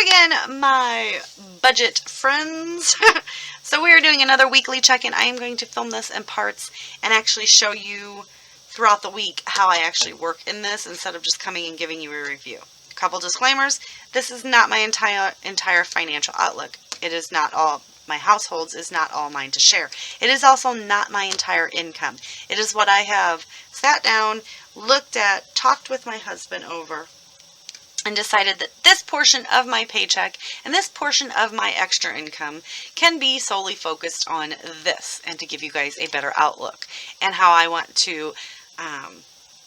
again, my budget friends. So we are doing another weekly check-in. I am going to film this in parts and actually show you throughout the week how I actually work in this instead of just coming and giving you a review. A couple disclaimers. This is not my entire financial outlook. It is not all. My households is not all mine to share. It is also not my entire income. It is what I have sat down, looked at, talked with my husband over, and decided that this portion of my paycheck and this portion of my extra income can be solely focused on this, and to give you guys a better outlook and how I want to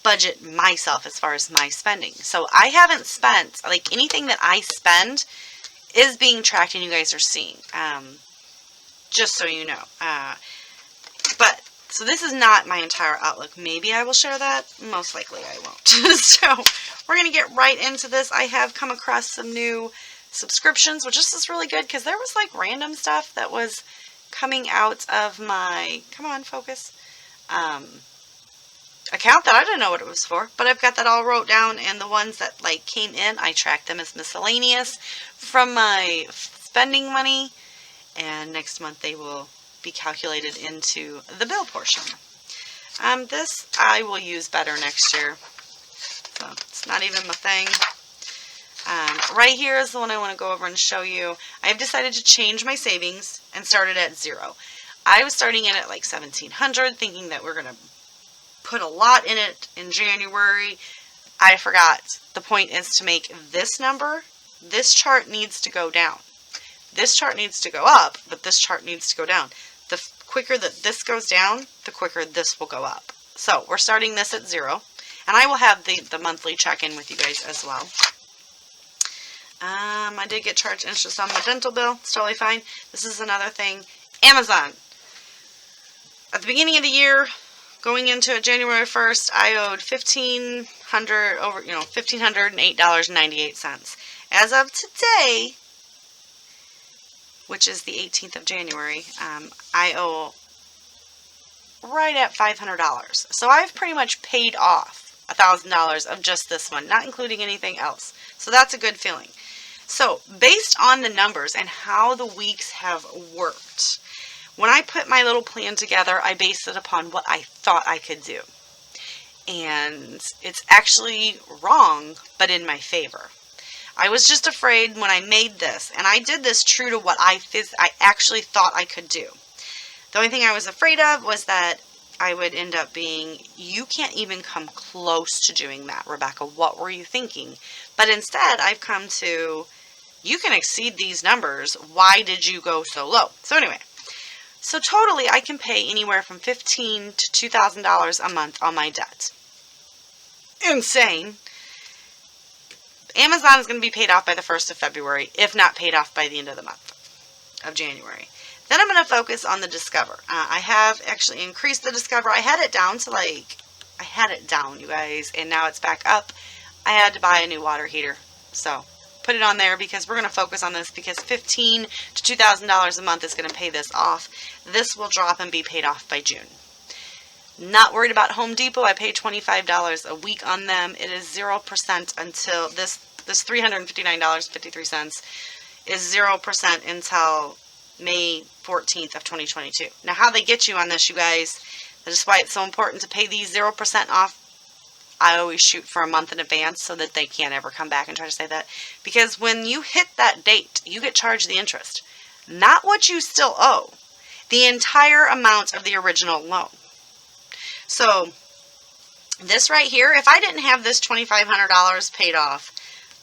budget myself as far as my spending. So I haven't spent, like, anything that I spend is being tracked and you guys are seeing. Just so you know. But, so this is not my entire outlook. Maybe I will share that. Most likely I won't. So, we're going to get right into this. I have come across some new subscriptions, which this is really good because there was like random stuff that was coming out of my, come on, focus, account that I didn't know what it was for. But I've got that all wrote down, and the ones that like came in, I tracked them as miscellaneous from my spending money. And next month they will be calculated into the bill portion. This I will use better next year. So it's not even my thing. Right here is the one I want to go over and show you. I have decided to change my savings and start it at zero. I was starting it at like $1,700, thinking that we're going to put a lot in it in January. I forgot. The point is to make this number, this chart needs to go down. This chart needs to go up, but this chart needs to go down. The quicker that this goes down, the quicker this will go up. So we're starting this at zero, and I will have the monthly check-in with you guys as well. I did get charged interest on my dental bill. It's totally fine. This is another thing. Amazon. At the beginning of the year, going into January 1st, I owed $1,508.98. As of today, which is the 18th of January, I owe right at $500. So I've pretty much paid off $1,000 of just this one, not including anything else. So that's a good feeling. So based on the numbers and how the weeks have worked, when I put my little plan together, I based it upon what I thought I could do. And it's actually wrong, but in my favor. I was just afraid when I made this, and I did this true to what I actually thought I could do. The only thing I was afraid of was that I would end up being, you can't even come close to doing that, Rebecca. What were you thinking? But instead, I've come to, you can exceed these numbers. Why did you go so low? So anyway, so totally I can pay anywhere from $1,500 to $2,000 a month on my debt. Insane. Amazon is going to be paid off by the 1st of February, if not paid off by the end of the month of January. Then I'm going to focus on the Discover. I have actually increased the Discover. I had it down to you guys, and now it's back up. I had to buy a new water heater. So put it on there because we're going to focus on this because $1,500 to $2,000 a month is going to pay this off. This will drop and be paid off by June. Not worried about Home Depot. I pay $25 a week on them. It is 0% until this $359.53 is 0% until May 14th of 2022. Now, how they get you on this, you guys, that is why it's so important to pay these 0% off. I always shoot for a month in advance so that they can't ever come back and try to say that. Because when you hit that date, you get charged the interest. Not what you still owe. The entire amount of the original loan. So, this right here, if I didn't have this $2,500 paid off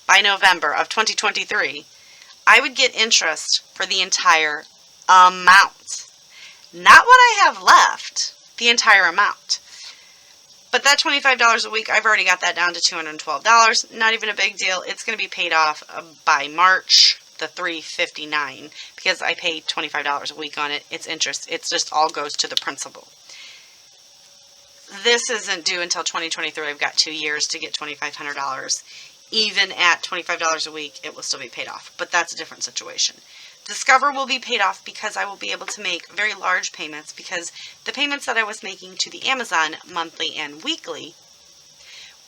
by November of 2023, I would get interest for the entire amount. Not what I have left, the entire amount. But that $25 a week, I've already got that down to $212. Not even a big deal. It's going to be paid off by March the $359 because I paid $25 a week on it. It's interest. It just all goes to the principal. This isn't due until 2023. I've got 2 years to get $2,500. Even at $25 a week, it will still be paid off. But that's a different situation. Discover will be paid off because I will be able to make very large payments because the payments that I was making to the Amazon monthly and weekly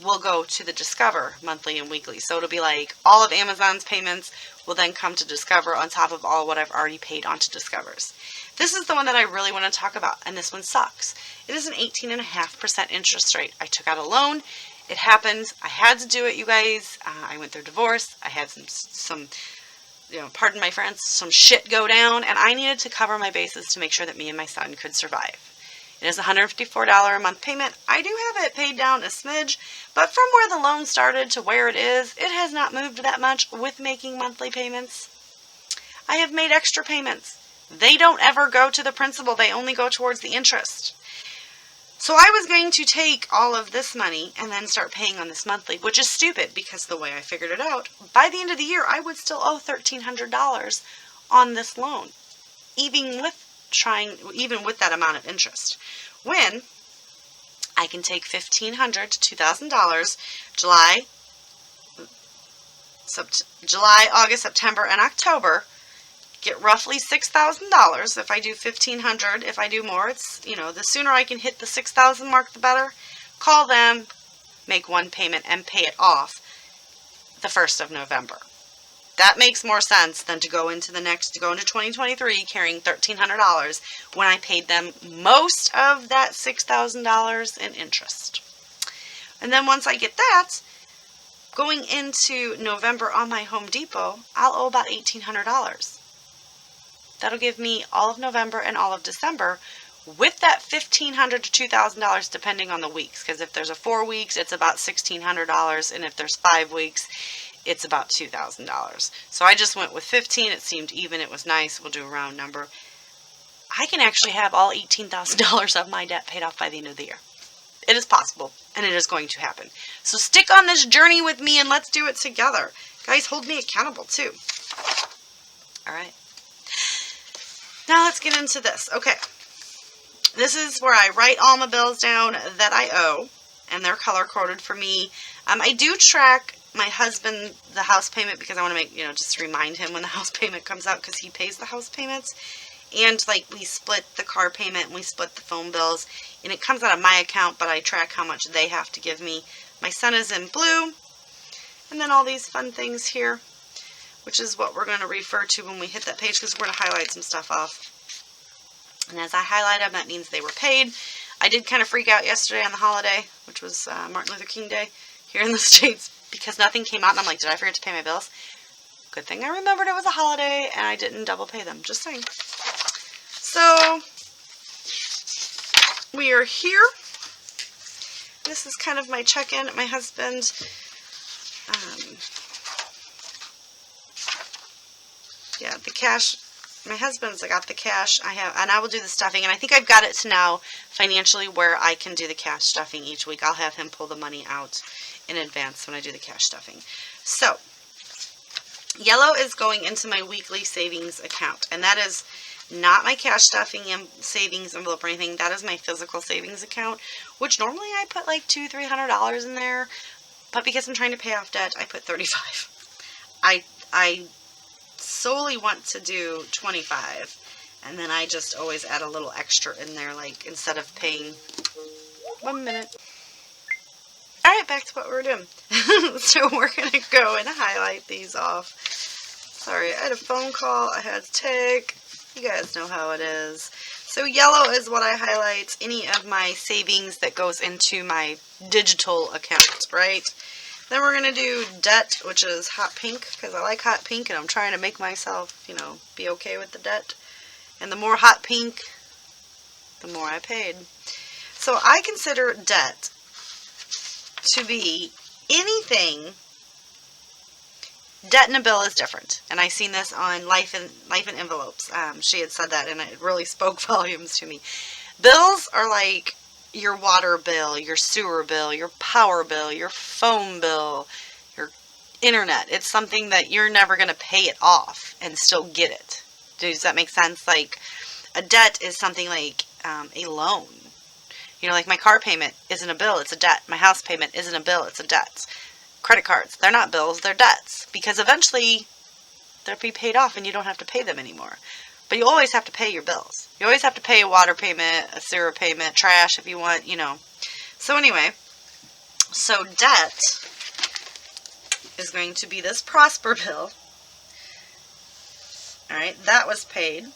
will go to the Discover monthly and weekly. So it'll be like all of Amazon's payments will then come to Discover on top of all what I've already paid onto Discover's. This is the one that I really want to talk about, and this one sucks. It is an 18.5% interest rate. I took out a loan. It happens. I had to do it, you guys. I went through divorce. I had some, pardon my friends, some shit go down, and I needed to cover my bases to make sure that me and my son could survive. It is a $154 a month payment. I do have it paid down a smidge, but from where the loan started to where it has not moved that much with making monthly payments. I have made extra payments. They don't ever go to the principal. They only go towards the interest. So I was going to take all of this money and then start paying on this monthly, which is stupid because the way I figured it out, by the end of the year, I would still owe $1,300 on this loan, even with that amount of interest. When I can take $1,500 to $2,000 July, August, September, and October, get roughly $6,000. If I do $1,500, if I do more, it's, the sooner I can hit the $6,000 mark, the better. Call them, make one payment, and pay it off the 1st of November. That makes more sense than to go into 2023 carrying $1,300 when I paid them most of that $6,000 in interest. And then once I get that, going into November on my Home Depot, I'll owe about $1,800. That'll give me all of November and all of December with that $1,500 to $2,000 depending on the weeks. Because if there's a 4 weeks, it's about $1,600. And if there's 5 weeks, it's about $2,000. So I just went with 15. It seemed even. It was nice. We'll do a round number. I can actually have all $18,000 of my debt paid off by the end of the year. It is possible, and it is going to happen. So stick on this journey with me, and let's do it together. Guys, hold me accountable, too. All right. Now let's get into this. Okay. This is where I write all my bills down that I owe, and they're color-coded for me. I do track my husband the house payment because I want to make, just remind him when the house payment comes out because he pays the house payments. And, we split the car payment and we split the phone bills. And it comes out of my account, but I track how much they have to give me. My son is in blue. And then all these fun things here, which is what we're going to refer to when we hit that page because we're going to highlight some stuff off. And as I highlight them, that means they were paid. I did kind of freak out yesterday on the holiday, which was Martin Luther King Day here in the States, because nothing came out. And I'm like, did I forget to pay my bills? Good thing I remembered it was a holiday and I didn't double pay them. Just saying. So, we are here. This is kind of my check-in. My husband, the cash. My husband's got the cash. And I will do the stuffing. And I think I've got it to now financially where I can do the cash stuffing each week. I'll have him pull the money out in advance when I do the cash stuffing. So, yellow is going into my weekly savings account. And that is not my cash stuffing and savings envelope or anything. That is my physical savings account, which normally I put like $200-300 in there. But because I'm trying to pay off debt, I put $35. I solely want to do $25, and then I just always add a little extra in there, like instead of paying 1 minute. Alright, back to what we're doing. So we're going to go and highlight these off. Sorry, I had a phone call I had to take. You guys know how it is. So yellow is what I highlight, any of my savings that goes into my digital account, right? Then we're going to do debt, which is hot pink, because I like hot pink, and I'm trying to make myself, be okay with the debt. And the more hot pink, the more I paid. So I consider debt to be anything. Debt and a bill is different, and I seen this on Life in Envelopes. She had said that, and it really spoke volumes to me. Bills are like your water bill, your sewer bill, your power bill, your phone bill, your internet. It's something that you're never going to pay it off and still get it. Does that make sense? Like, a debt is something like a loan. Like my car payment isn't a bill, it's a debt. My house payment isn't a bill, it's a debt. Credit cards, they're not bills, they're debts. Because eventually, they'll be paid off and you don't have to pay them anymore. But you always have to pay your bills. You always have to pay a water payment, a sewer payment, trash if you want, So anyway, So debt is going to be this Prosper bill. Alright, that was paid.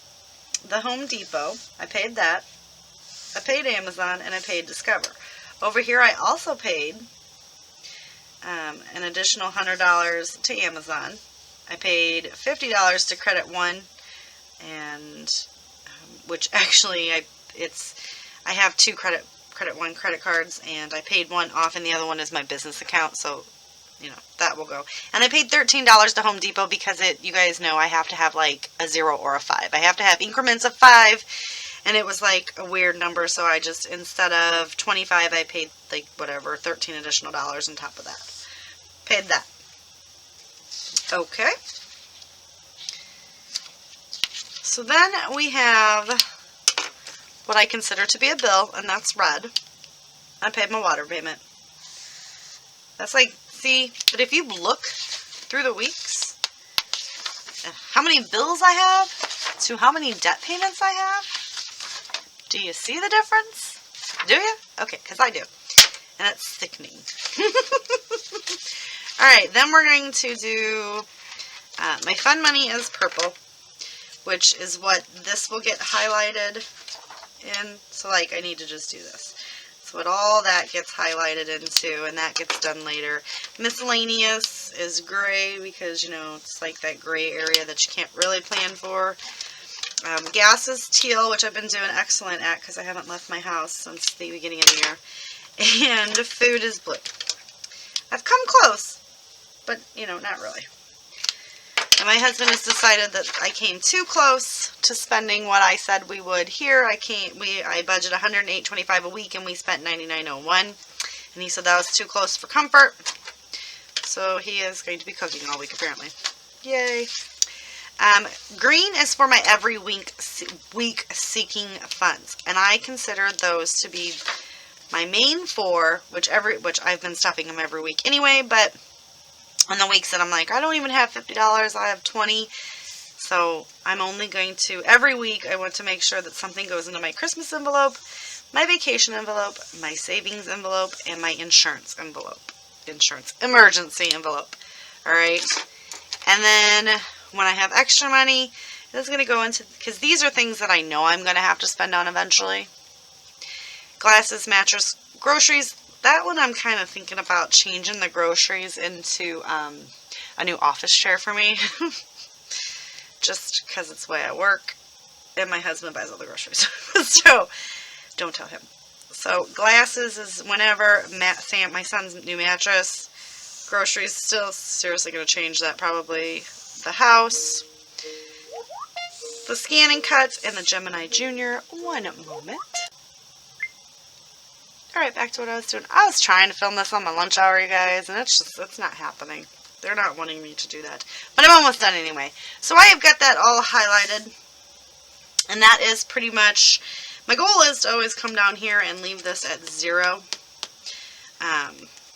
The Home Depot, I paid that. I paid Amazon, and I paid Discover. Over here, I also paid an additional $100 to Amazon. I paid $50 to Credit One, and which actually I have two Credit One credit cards, and I paid one off, and the other one is my business account, so you know that will go. And I paid $13 to Home Depot because you guys know I have to have like a 0 or a 5. I have to have increments of 5. And it was like a weird number, so I just, instead of 25, I paid like whatever, $13 additional dollars on top of that. Paid that. Okay. So then we have what I consider to be a bill, and that's red. I paid my water payment. That's like, see, but if you look through the weeks, how many bills I have to how many debt payments I have, do you see the difference? Do you? Okay, because I do. And it's sickening. Alright, then we're going to do, my fun money is purple, which is what this will get highlighted in. So, like, I need to just do this. So what all that gets highlighted into, and that gets done later. Miscellaneous is gray because, you know, it's like that gray area that you can't really plan for. Gas is teal, which I've been doing excellent at because I haven't left my house since the beginning of the year. And food is blue. I've come close, but, you know, not really. And my husband has decided that I came too close to spending what I said we would here. I budget $108.25 a week, and we spent $99.01. And he said that was too close for comfort. So he is going to be cooking all week, apparently. Yay. Green is for my every week seeking funds, and I consider those to be my main 4, which I've been stuffing them every week anyway. But on the weeks that I'm like, I don't even have $50, I have 20. So I'm only going to, every week I want to make sure that something goes into my Christmas envelope, my vacation envelope, my savings envelope, and my insurance envelope. Emergency envelope. Alright. And then when I have extra money, it's going to go into, because these are things that I know I'm going to have to spend on eventually. Glasses, mattress, groceries. That one I'm kind of thinking about changing the groceries into a new office chair for me. Just because it's the way I work. And my husband buys all the groceries. So, don't tell him. So, glasses is whenever. My son's new mattress. Groceries, still seriously going to change that probably. The house. The Scan and Cuts, and the Gemini Junior. One moment. Alright, back to what I was doing. I was trying to film this on my lunch hour, you guys, and it's not happening. They're not wanting me to do that. But I'm almost done anyway. So I have got that all highlighted. And that is pretty much, my goal is to always come down here and leave this at 0.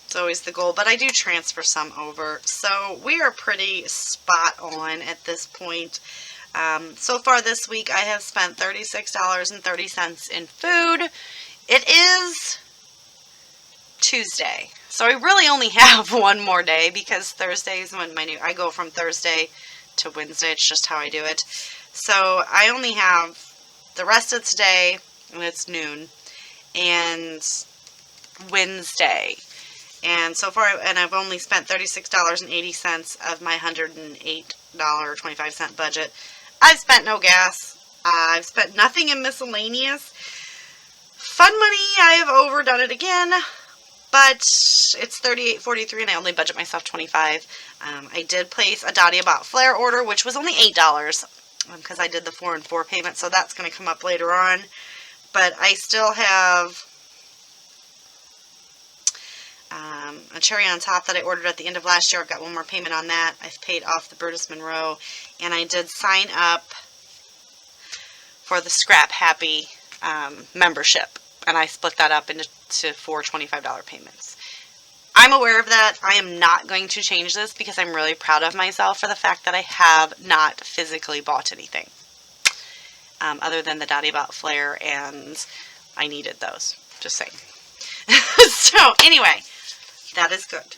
It's always the goal, but I do transfer some over. So we are pretty spot on at this point. So far this week I have spent $36.30 in food. It is Tuesday. So I really only have one more day because Thursdays when I go from Thursday to Wednesday. It's just how I do it. So I only have the rest of today, and it's noon, and Wednesday. And so far, I've only spent $36.80 of my $108.25 budget. I've spent no gas. I've spent nothing in miscellaneous. Fun money, I have overdone it again, but it's $38.43 and I only budget myself $25. I did place a Dottie About Flare order, which was only $8 because I did the 4 and 4 payment, so that's going to come up later on. But I still have a cherry on top that I ordered at the end of last year. I've got one more payment on that. I've paid off the Brutus Monroe, and I did sign up for the Scrap Happy membership, and I split that up into 4 $25 payments. I'm aware of that. I am not going to change this because I'm really proud of myself for the fact that I have not physically bought anything other than the Dottie About Flare, and I needed those. Just saying. So, anyway, That is good.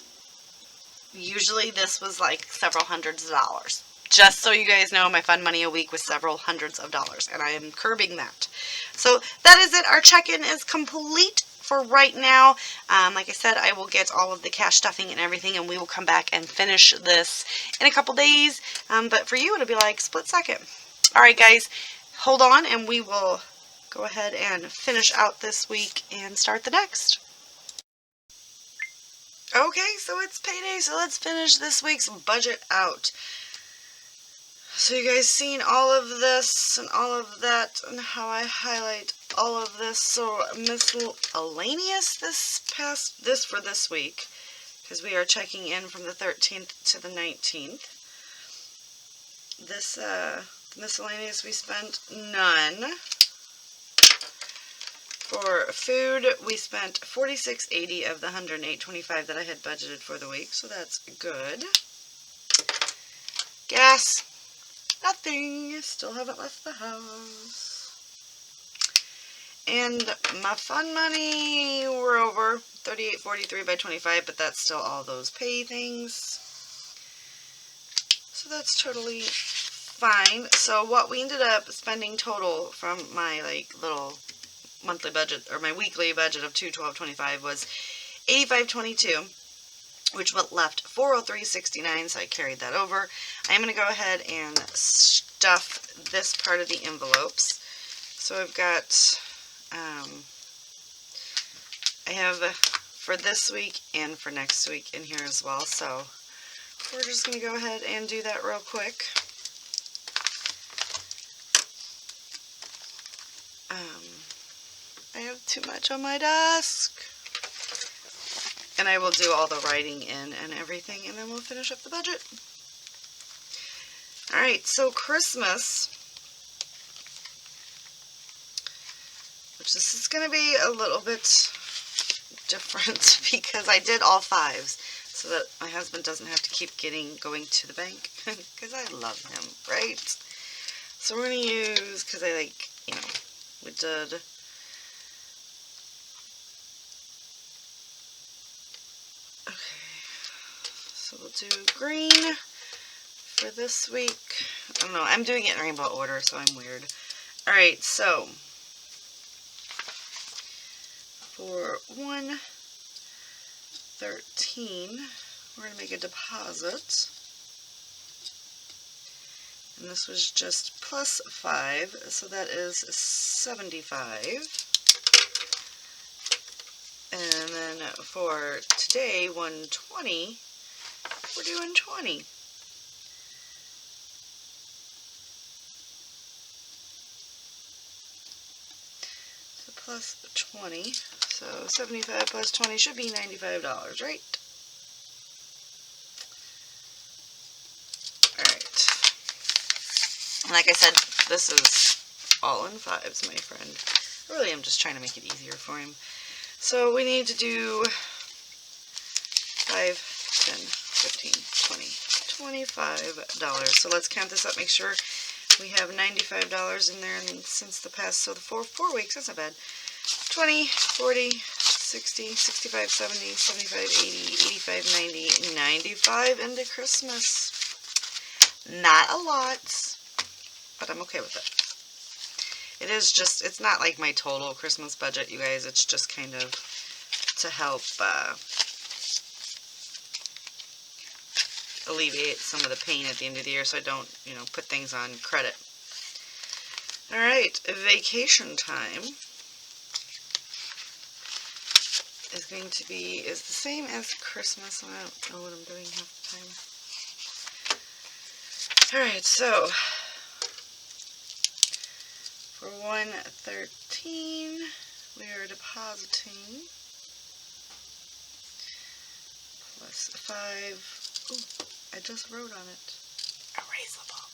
Usually this was like several hundreds of dollars. Just so you guys know, my fun money a week was several hundreds of dollars, and I am curbing that. So that is it. Our check-in is complete for right now. Like I said, I will get all of the cash stuffing and everything, and we will come back and finish this in a couple days. But for you, it'll be like split second. All right, guys, hold on, and we will go ahead and finish out this week and start the next. Okay, so it's payday, so let's finish this week's budget out. So you guys seen all of this and all of that and how I highlight all of this. So miscellaneous this for this week, because we are checking in from the 13th to the 19th. This miscellaneous, we spent none. For food, we spent $46.80 of the $108.25 that I had budgeted for the week, so that's good. Gas, nothing. Still haven't left the house. And my fun money, we're over $38.43 by 25, but that's still all those pay things. So that's totally fine. So what we ended up spending total from my little monthly budget, or my weekly budget of $212.25, was $85.22, which left $403.69, so I carried that over. I'm going to go ahead and stuff this part of the envelopes. So I've got, I have for this week and for next week in here as well, so we're just going to go ahead and do that real quick. I have too much on my desk. And I will do all the writing in and everything, and then we'll finish up the budget. Alright, so Christmas, which this is going to be a little bit different because I did all fives, so that my husband doesn't have to keep going to the bank, because I love him, right? So we're going to use, because I we did... So we'll do green for this week. I don't know. I'm doing it in rainbow order, so I'm weird. Alright, so for 113, we're going to make a deposit. And this was just plus 5, so that is 75. And then for today, 120, we're doing 20. So plus 20, so 75 plus 20 should be $95, right? Alright. And like I said, this is all in fives, my friend. Really, I'm just trying to make it easier for him. So we need to do 5, 10, 15, 20, $25. So let's count this up, make sure we have $95 in there, and since the past, so the 4 weeks, that's not bad. 20, 40, 60, 65, 70, 75, 80, 85, 90, 95 into Christmas. Not a lot, but I'm okay with it. It is just, it's not like my total Christmas budget, you guys. It's just kind of to help alleviate some of the pain at the end of the year, so I don't, put things on credit. Alright, vacation time is going to be, the same as Christmas, and I don't know what I'm doing half the time. Alright, so for 113, we are depositing plus 5. Ooh, I just wrote on it. Erasable.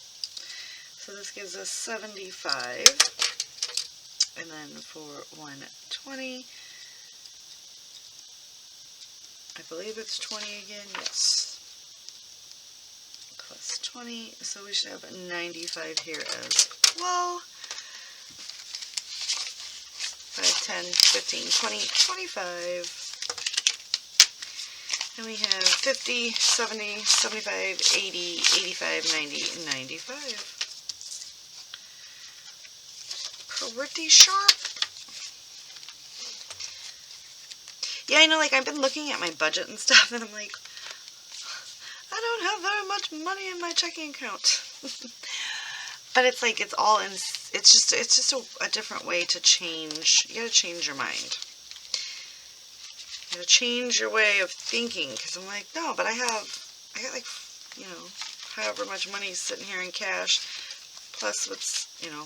So this gives us 75. And then for 120, I believe it's 20 again. Yes. Plus 20. So we should have 95 here as well. 5, 10, 15, 20, 25. And we have 50, 70, 75, 80, 85, 90, 95. Pretty sharp. Yeah, I know, like, I've been looking at my budget and stuff, and I'm like, I don't have very much money in my checking account. But it's like, it's all in, it's just a different way to change. You gotta change your mind. You gotta change your way of thinking, because I'm like, no, but I got like, you know, however much money is sitting here in cash, plus what's, you know,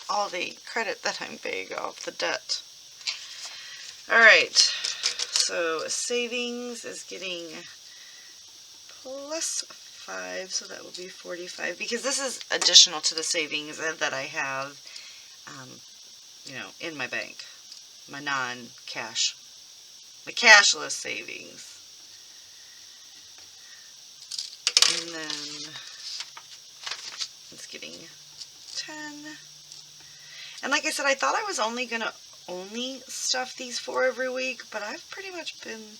all the credit that I'm paying off the debt. Alright, so savings is getting plus 5, so that will be 45, because this is additional to the savings that I have, you know, in my bank, my non-cash, my cashless savings. And then it's getting 10. And like I said, I thought I was only going to stuff these 4 every week, but I've pretty much been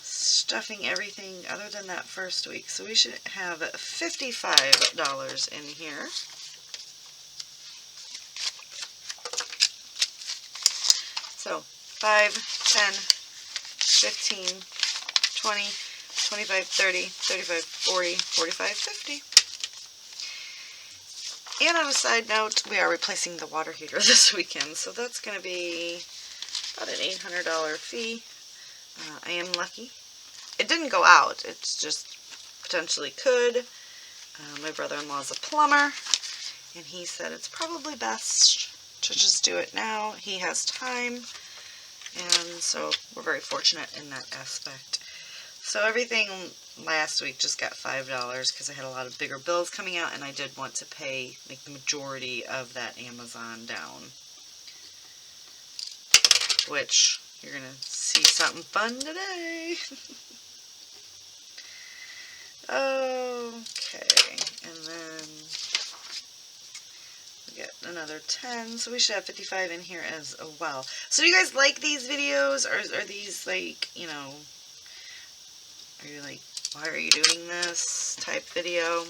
stuffing everything other than that first week. So we should have $55 in here. So 5, 10, 15, 20, 25, 30, 35, 40, 45, 50. And on a side note, we are replacing the water heater this weekend, so that's going to be about an $800 fee. I am lucky. It didn't go out, it's just potentially could. My brother-in-law is a plumber, and he said it's probably best to just do it now. He has time, and so we're very fortunate in that aspect. So everything last week just got $5 because I had a lot of bigger bills coming out, and I did want to pay like the majority of that Amazon down. Which, you're going to see something fun today. Okay, and then we get another 10, so we should have 55 in here as well. So do you guys like these videos, or are these like, you know, are you like, why are you doing this type video?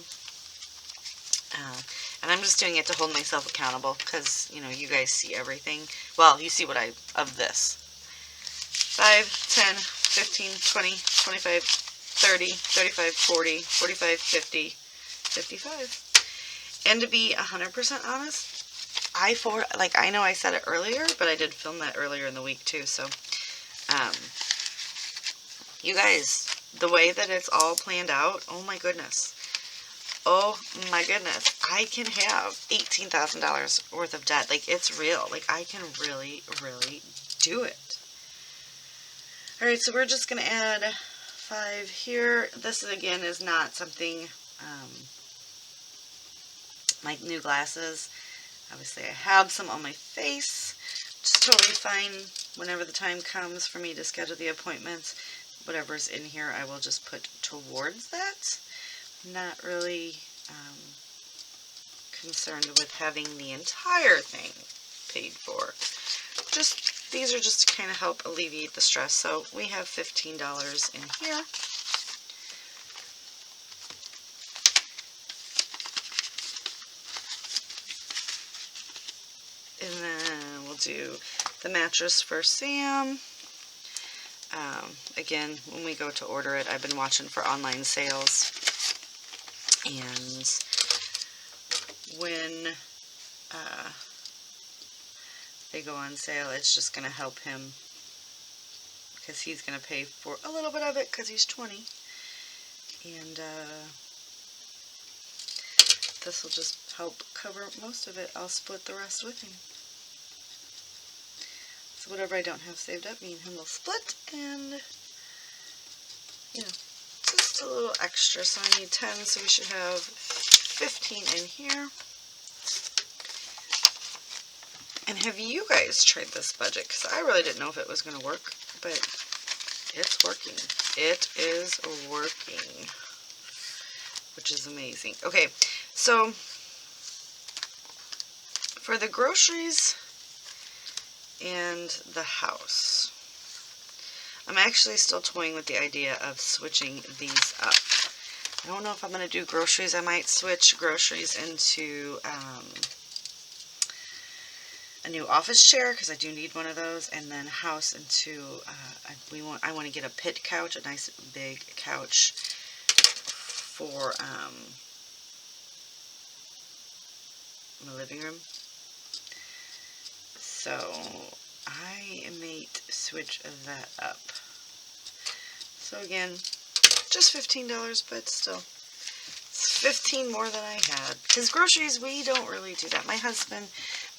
And I'm just doing it to hold myself accountable, because, you know, you guys see everything. Well, you see what of this. 5, 10, 15, 20, 25, 30, 35, 40, 45, 50, 55. And to be 100% honest, I know I said it earlier, but I did film that earlier in the week too, so, you guys, the way that it's all planned out, oh my goodness. Oh my goodness. I can have $18,000 worth of debt. Like, it's real. Like, I can really, really do it. Alright, so we're just going to add 5 here. This, again, is not something, my new glasses. Obviously, I have some on my face. It's totally fine whenever the time comes for me to schedule the appointments. Whatever's in here, I will just put towards that. Not really concerned with having the entire thing paid for. Just, these are just to kind of help alleviate the stress. So we have $15 in here. And then we'll do the mattress for Sam. Again, when we go to order it, I've been watching for online sales, and when they go on sale, it's just going to help him, because he's going to pay for a little bit of it because he's 20, and this will just help cover most of it. I'll split the rest with him. So whatever I don't have saved up, me and him will split, and, you know, just a little extra. So I need 10, so we should have 15 in here. And have you guys tried this budget? Because I really didn't know if it was going to work, but it's working. It is working, which is amazing. Okay, so for the groceries and the house, I'm actually still toying with the idea of switching these up. I don't know if I'm going to do groceries. I might switch groceries into a new office chair, because I do need one of those, and then house into, I want to get a pit couch, a nice big couch for my living room. So I might switch that up. So again, just $15, but still, it's $15 more than I had. Because groceries, we don't really do that. My husband,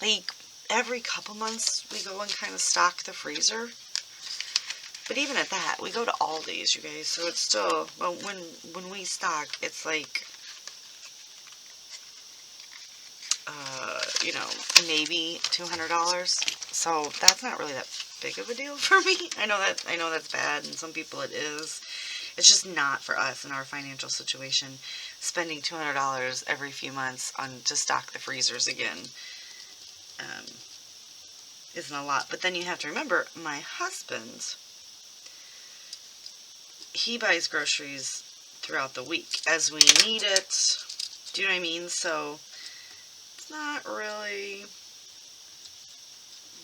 like, every couple months, we go and kind of stock the freezer. But even at that, we go to Aldi's, you guys. So it's still, well, when we stock, it's like, you know, maybe $200. So that's not really that big of a deal for me. I know that's bad, and some people it is. It's just not for us in our financial situation. Spending $200 every few months on to stock the freezers again isn't a lot. But then you have to remember, my husband, he buys groceries throughout the week as we need it. Do you know what I mean? So it's not really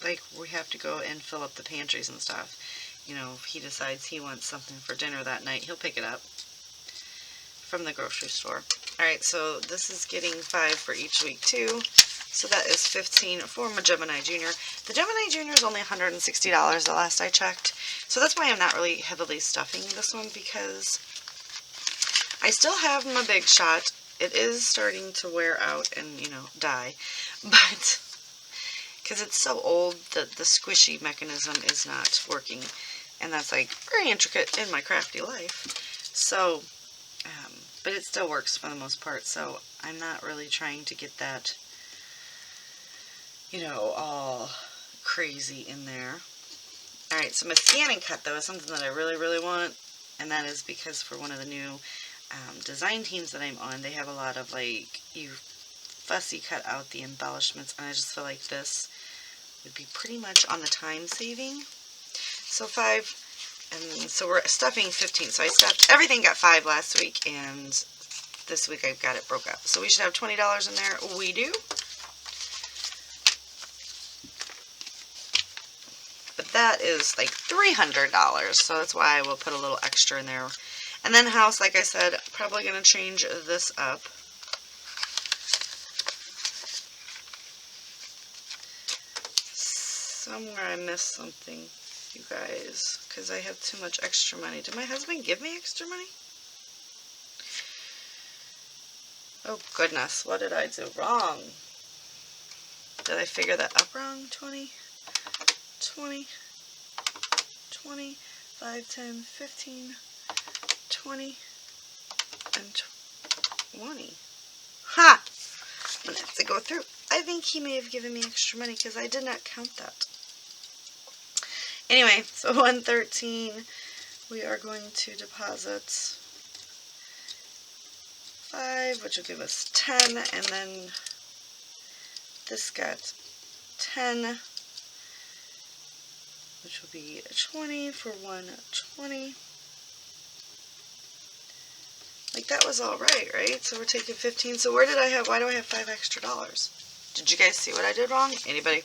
like we have to go and fill up the pantries and stuff. You know, if he decides he wants something for dinner that night, he'll pick it up from the grocery store. Alright, so this is getting $5 for each week too. So that is $15 for my Gemini Junior. The Gemini Junior is only $160 the last I checked. So that's why I'm not really heavily stuffing this one, because I still have my Big Shot. It is starting to wear out and, you know, die. But because it's so old, the squishy mechanism is not working. And that's like very intricate in my crafty life. So, but it still works for the most part. So I'm not really trying to get that, you know, all crazy in there. Alright, so my scan and cut, though, is something that I really, really want. And that is because for one of the new design teams that I'm on, they have a lot of, like, you fussy cut out the embellishments. And I just feel like this would be pretty much on the time saving. So $5, and so we're stuffing 15. So I stuffed, everything got $5 last week, and this week I've got it broke up. So we should have $20 in there. We do. But that is like $300, so that's why I will put a little extra in there. And then house, like I said, probably going to change this up. Somewhere I missed something, you guys, because I have too much extra money. Did my husband give me extra money? Oh goodness, what did I do wrong? Did I figure that up wrong? 20, 20, 20, 5, 10, 15, 20, and 20. Ha! I'm going to have to go through. I think he may have given me extra money because I did not count that. Anyway, so 113, we are going to deposit 5, which will give us 10, and then this got 10, which will be 20 for 120. Like, that was all right? So we're taking 15. So where did I have, why do I have $5 extra? Did you guys see what I did wrong? Anybody?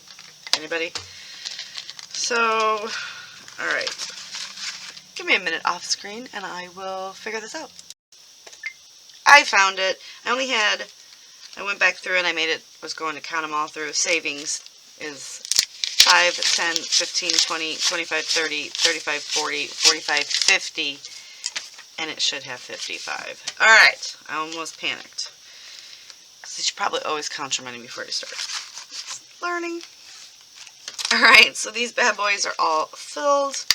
Anybody? So, alright. Give me a minute off screen and I will figure this out. I found it. I went back through and I was going to count them all through. Savings is 5, 10, 15, 20, 25, 30, 35, 40, 45, 50, and it should have 55. Alright, I almost panicked. So you should probably always count your money before you start. Learning. Alright, so these bad boys are all filled,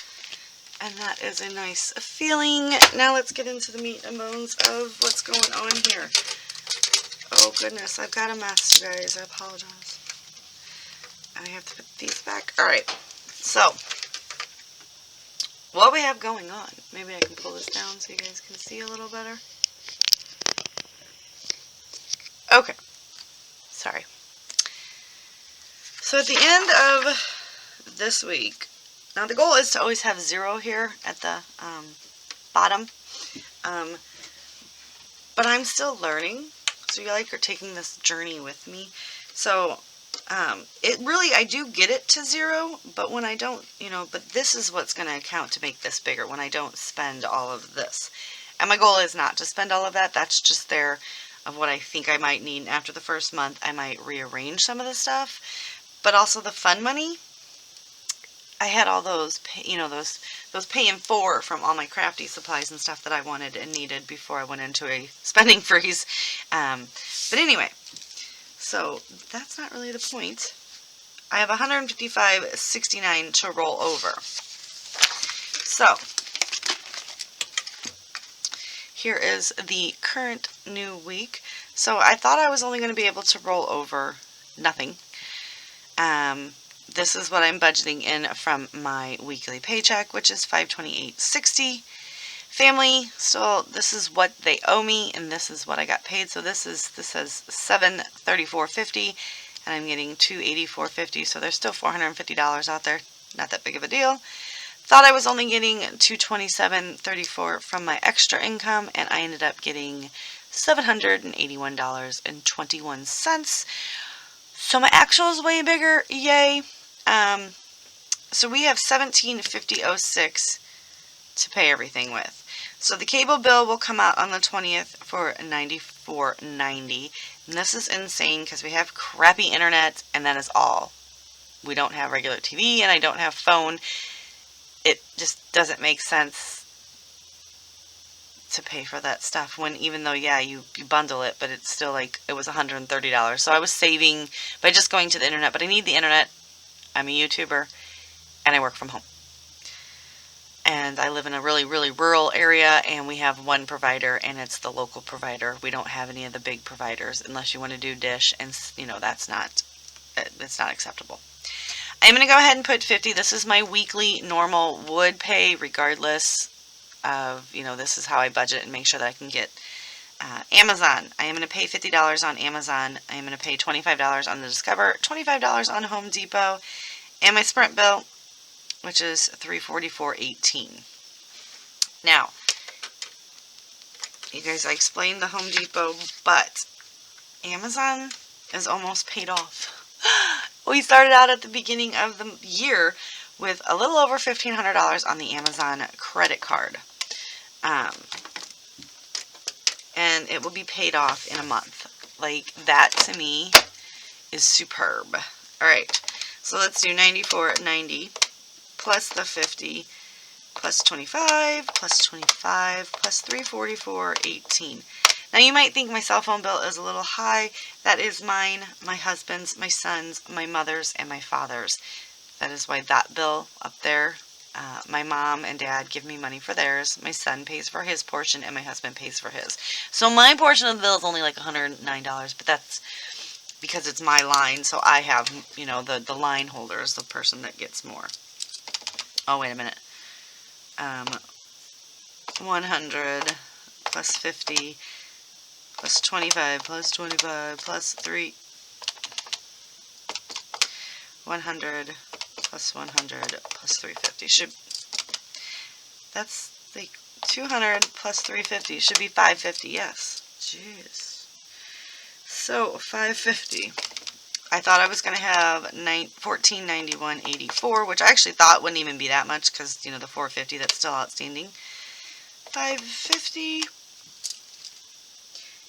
and that is a nice feeling. Now let's get into the meat and bones of what's going on here. Oh goodness, I've got a mess, you guys. I apologize. I have to put these back. Alright, so what we have going on. Maybe I can pull this down so you guys can see a little better. Okay, sorry. So at the end of this week, Now the goal is to always have 0 here at the bottom. But I'm still learning. So you like are taking this journey with me. So it really, I do get it to 0, but when I don't, but this is what's going to account to make this bigger when I don't spend all of this. And my goal is not to spend all of that. That's just there of what I think I might need. And after the first month, I might rearrange some of the stuff. But also the fun money, I had all those, those pay in 4 from all my crafty supplies and stuff that I wanted and needed before I went into a spending freeze. But anyway, so that's not really the point. I have $155.69 to roll over. So here is the current new week. So I thought I was only going to be able to roll over nothing. This is what I'm budgeting in from my weekly paycheck, which is $528.60. Family, so this is what they owe me, and this is what I got paid. So this says $734.50, and I'm getting $284.50. So there's still $450 out there. Not that big of a deal. Thought I was only getting $227.34 from my extra income, and I ended up getting $781.21. So my actual is way bigger, yay. So we have $1750.06 to pay everything with. So the cable bill will come out on the 20th for $94.90. And this is insane because we have crappy internet, and that is all. We don't have regular TV, and I don't have phone. It just doesn't make sense to pay for that stuff when, even though, yeah, you bundle it, but it's still like, it was $130. So I was saving by just going to the internet, but I need the internet. I'm a YouTuber, and I work from home. And I live in a really, really rural area, and we have one provider, and it's the local provider. We don't have any of the big providers unless you want to do Dish, and that's not acceptable. I'm going to go ahead and put 50. This is my weekly normal would pay regardless of, this is how I budget and make sure that I can get Amazon. I am going to pay $50 on Amazon. I am going to pay $25 on the Discover, $25 on Home Depot, and my Sprint bill, which is $344.18. Now, you guys, I explained the Home Depot, but Amazon is almost paid off. We started out at the beginning of the year with a little over $1,500 on the Amazon credit card. And it will be paid off in a month. Like, that to me is superb. Alright, so let's do $94.90 plus the 50 plus 25 plus 25 plus $344.18. Now you might think my cell phone bill is a little high. That is mine, my husband's, my son's, my mother's, and my father's. That is why that bill up there, my mom and dad give me money for theirs. My son pays for his portion, and my husband pays for his. So my portion of the bill is only like $109, but that's because it's my line. So I have, the line holder is the person that gets more. Oh, wait a minute. 100 plus 50 plus 25 plus 25 plus 3. 100 plus 100 plus 350 that's like 200 plus 350 should be 550. Yes, jeez. So 550. I thought I was going to have $1491.84, which I actually thought wouldn't even be that much because, the $450 that's still outstanding. $550.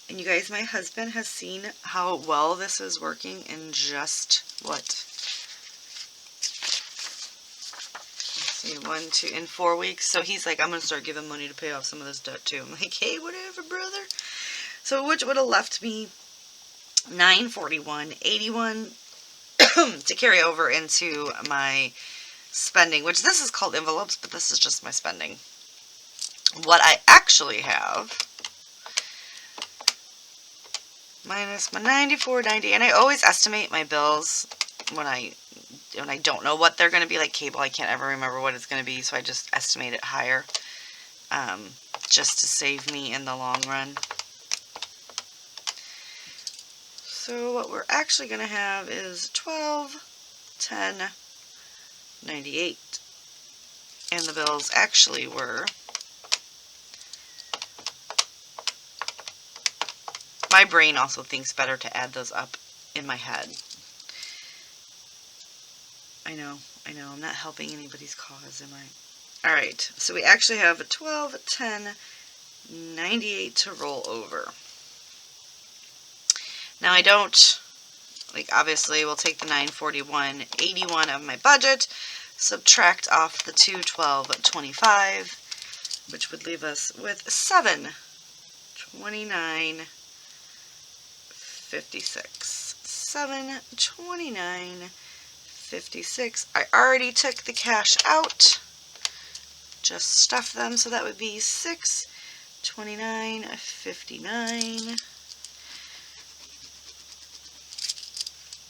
And you guys, my husband has seen how well this is working in just, what? Let's see, in 4 weeks. So he's like, I'm going to start giving money to pay off some of this debt too. I'm like, hey, whatever, brother. So which would have left me $941.81 to carry over into my spending, which this is called envelopes, but this is just my spending. What I actually have minus my $94.90, and I always estimate my bills when I don't know what they're going to be. Like cable, I can't ever remember what it's going to be, so I just estimate it higher, just to save me in the long run. So what we're actually going to have is 12, 10, 98, And the bills actually were, my brain also thinks better to add those up in my head. I know, I'm not helping anybody's cause, am I? Alright, so we actually have a 12, 10, 98 to roll over. Now I don't, like, obviously we'll take the 941, 81 of my budget, subtract off the 212, 25, which would leave us with 7, 29, 56. 7, 29, 56. I already took the cash out. Just stuff them, so that would be 6, 29, 59.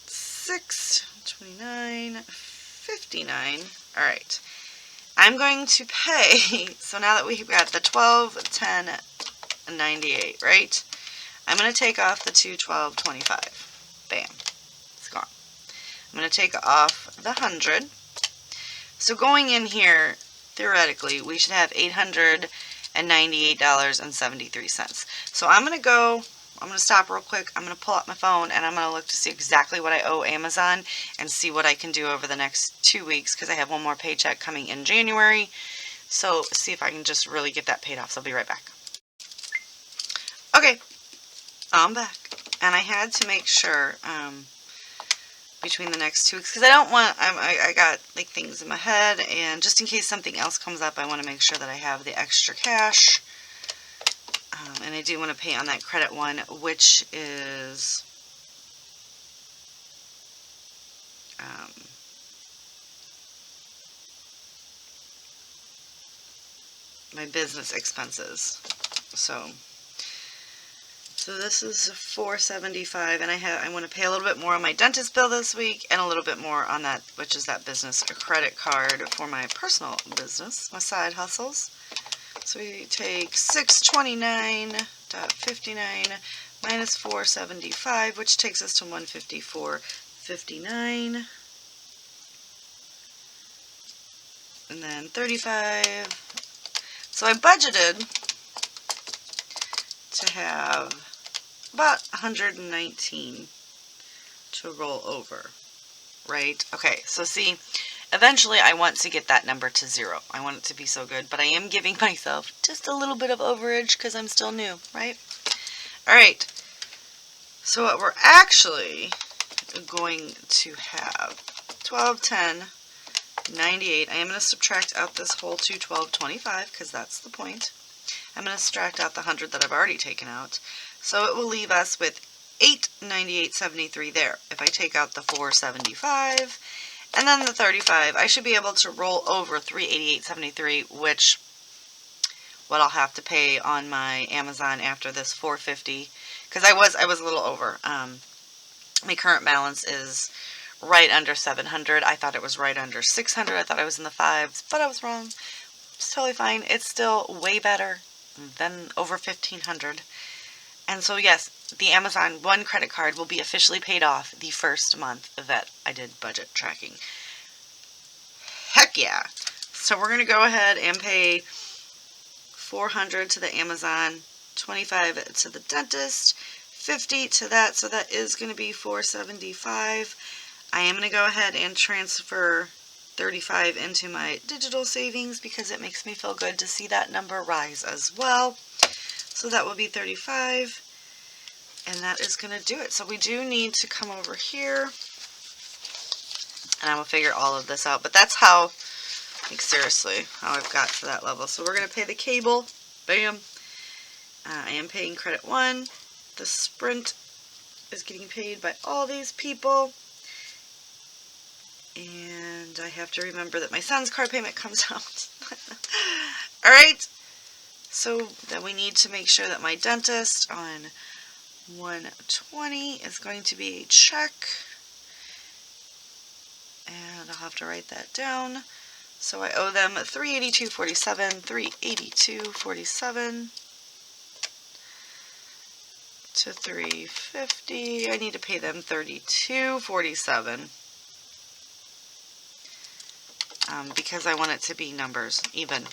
6, 29, 59. Alright. I'm going to pay, so now that we've got the 12, 10, and 98, right? I'm going to take off the 2, 12, 25. Bam. It's gone. I'm going to take off the 100. So going in here, theoretically, we should have $898.73. So I'm going to stop real quick. I'm going to pull out my phone and I'm going to look to see exactly what I owe Amazon and see what I can do over the next 2 weeks, because I have one more paycheck coming in January. So see if I can just really get that paid off. So I'll be right back. Okay, I'm back. And I had to make sure between the next 2 weeks, because I don't want, I got like things in my head, and just in case something else comes up, I want to make sure that I have the extra cash. And I do want to pay on that credit one, which is my business expenses. So this is $475, and I want to pay a little bit more on my dentist bill this week, and a little bit more on that, which is that business credit card for my personal business, my side hustles. So we take 629.59 minus 475, which takes us to 154.59, and then 35. So I budgeted to have about 119 to roll over, right? Okay, so see, eventually I want to get that number to 0. I want it to be so good, but I am giving myself just a little bit of overage because I'm still new, right? Alright, so what we're actually going to have, 12, 10, 98. I am going to subtract out this whole 2, 12, 25, because that's the point. I'm going to subtract out the 100 that I've already taken out. So it will leave us with 898.73 there. If I take out the 475 and then the 35, I should be able to roll over 388.73, which what I'll have to pay on my Amazon after this 450, because I was a little over. My current balance is right under 700. I thought it was right under 600. I thought I was in the 5s, but I was wrong. It's totally fine. It's still way better than over 1,500. And so yes, the Amazon One credit card will be officially paid off the first month that I did budget tracking. Heck yeah! So we're going to go ahead and pay $400 to the Amazon, $25 to the dentist, $50 to that, so that is going to be $475. I am going to go ahead and transfer $35 into my digital savings because it makes me feel good to see that number rise as well. So that will be $35, and that is going to do it. So we do need to come over here, and I will figure all of this out. But that's how, like seriously, how I've got to that level. So we're going to pay the cable. Bam. I am paying credit 1. The Sprint is getting paid by all these people. And I have to remember that my son's card payment comes out. Alright. So then we need to make sure that my dentist on 120 is going to be a check. And I'll have to write that down. So I owe them $382.47, $382.47 to $350. I need to pay them $32.47. because I want it to be numbers, even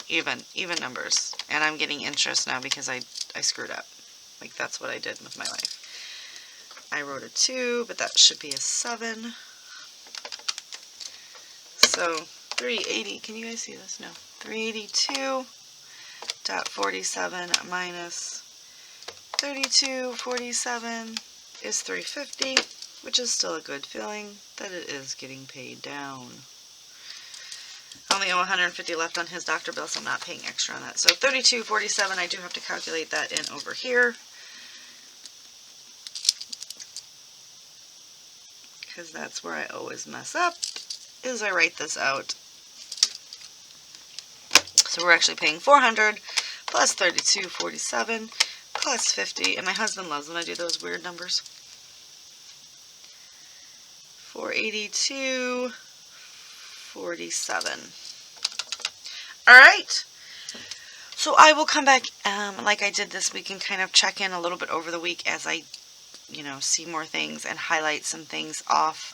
numbers. And I'm getting interest now because I screwed up. Like, that's what I did with my life. I wrote a 2, but that should be a 7. So 380, can you guys see this? No. 382.47 minus 32.47 is 350, which is still a good feeling that it is getting paid down. I only owe 150 left on his doctor bill, so I'm not paying extra on that. So 32.47, I do have to calculate that in over here, because that's where I always mess up, is I write this out. So we're actually paying 400 plus 32.47 plus 50, and my husband loves when I do those weird numbers. 482.47. All right. So I will come back like I did this week and kind of check in a little bit over the week as I, see more things and highlight some things off.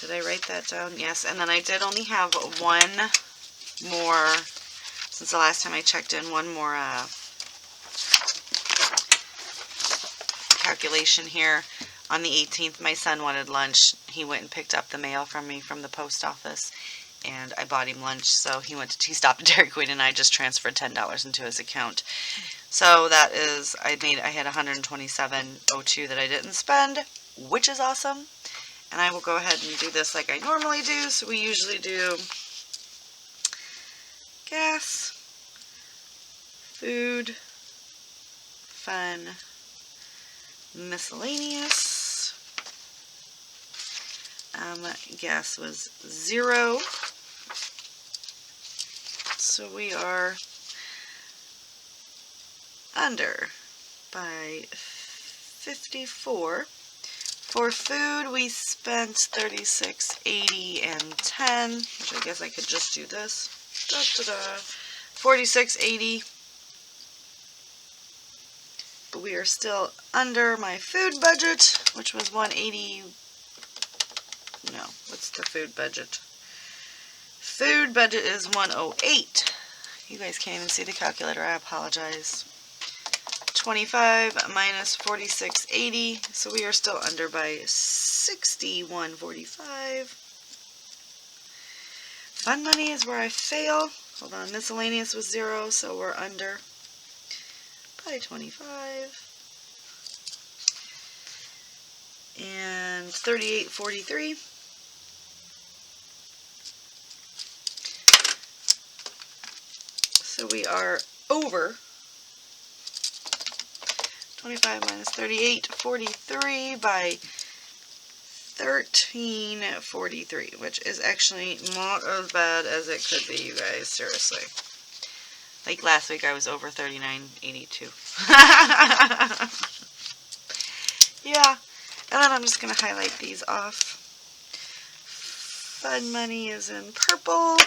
Did I write that down? Yes. And then I did only have one more, since the last time I checked in, one more calculation here. On the 18th, my son wanted lunch. He went and picked up the mail from me from the post office, and I bought him lunch. So he stopped at Dairy Queen, and I just transferred $10 into his account. So that is, I had $127.02 that I didn't spend, which is awesome. And I will go ahead and do this like I normally do. So we usually do gas, food, fun, miscellaneous. Gas was 0. So we are under by 54. For food, we spent $36.80 and 10, which I guess I could just do this. $46.80. But we are still under my food budget, which was $180. No, what's the food budget? Food budget is $108. You guys can't even see the calculator. I apologize. 25 minus 46.80, so we are still under by 61.45. Fun money is where I fail. Hold on, miscellaneous was 0, so we're under by 25. And 38.43. So we are over 25 minus 38.43 by 13.43, which is actually not as bad as it could be, you guys. Seriously. Like last week, I was over 39.82. Yeah. And then I'm just going to highlight these off. Fun money is in purple.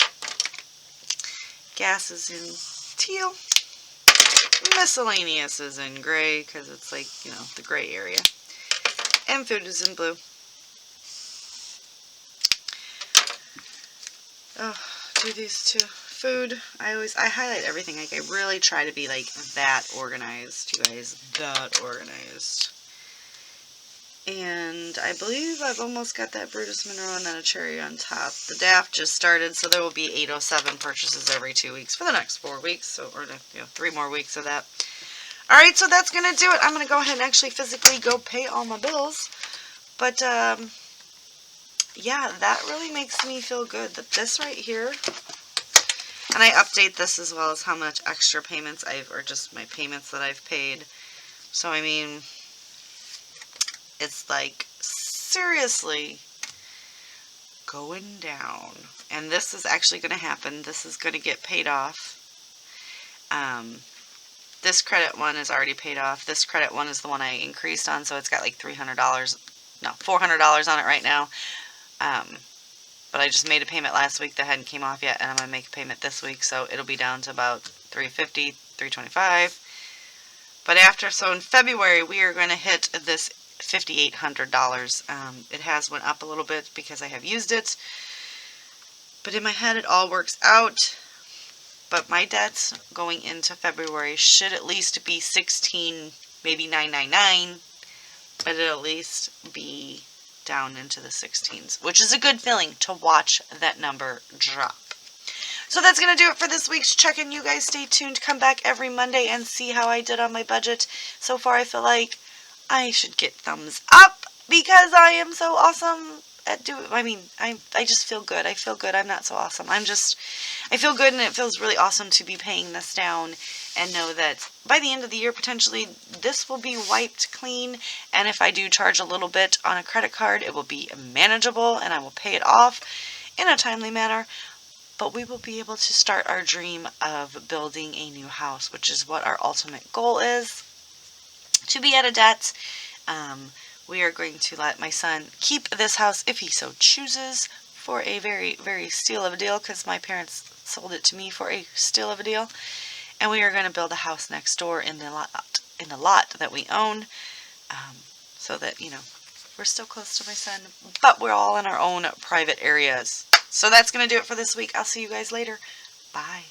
Gas is in teal. Miscellaneous is in gray because it's like, the gray area. And food is in blue. Oh, do these two. Food, I highlight everything. Like, I really try to be like that organized, you guys. That organized. And I believe I've almost got that Brutus Monroe and then a cherry on top. The DAF just started, so there will be 807 purchases every 2 weeks for the next 4 weeks, so, or 3 more weeks of that. Alright, so that's going to do it. I'm going to go ahead and actually physically go pay all my bills. But, yeah, that really makes me feel good that this right here, and I update this as well as how much extra payments or just my payments that I've paid. So, I mean, it's like, seriously, going down. And this is actually going to happen. This is going to get paid off. This credit one is already paid off. This credit one is the one I increased on, so it's got like $400 on it right now. But I just made a payment last week that hadn't came off yet, and I'm going to make a payment this week, so it'll be down to about $350, $325. But so in February, we are going to hit this $5,800. It has went up a little bit because I have used it, but in my head it all works out. But my debts going into February should at least be 16, maybe 999, but it'll at least be down into the 16s, which is a good feeling to watch that number drop. So that's going to do it for this week's check-in. You guys stay tuned. Come back every Monday and see how I did on my budget. So far, I feel like I should get thumbs up because I am so awesome at doing. I mean, I just feel good. I feel good. I'm not so awesome. I feel good, and it feels really awesome to be paying this down and know that by the end of the year, potentially, this will be wiped clean. And if I do charge a little bit on a credit card, it will be manageable, and I will pay it off in a timely manner. But we will be able to start our dream of building a new house, which is what our ultimate goal is, to be out of debt. We are going to let my son keep this house if he so chooses for a very, very steal of a deal, because my parents sold it to me for a steal of a deal. And we are going to build a house next door in the lot that we own, so that, we're still close to my son, but we're all in our own private areas. So that's going to do it for this week. I'll see you guys later. Bye.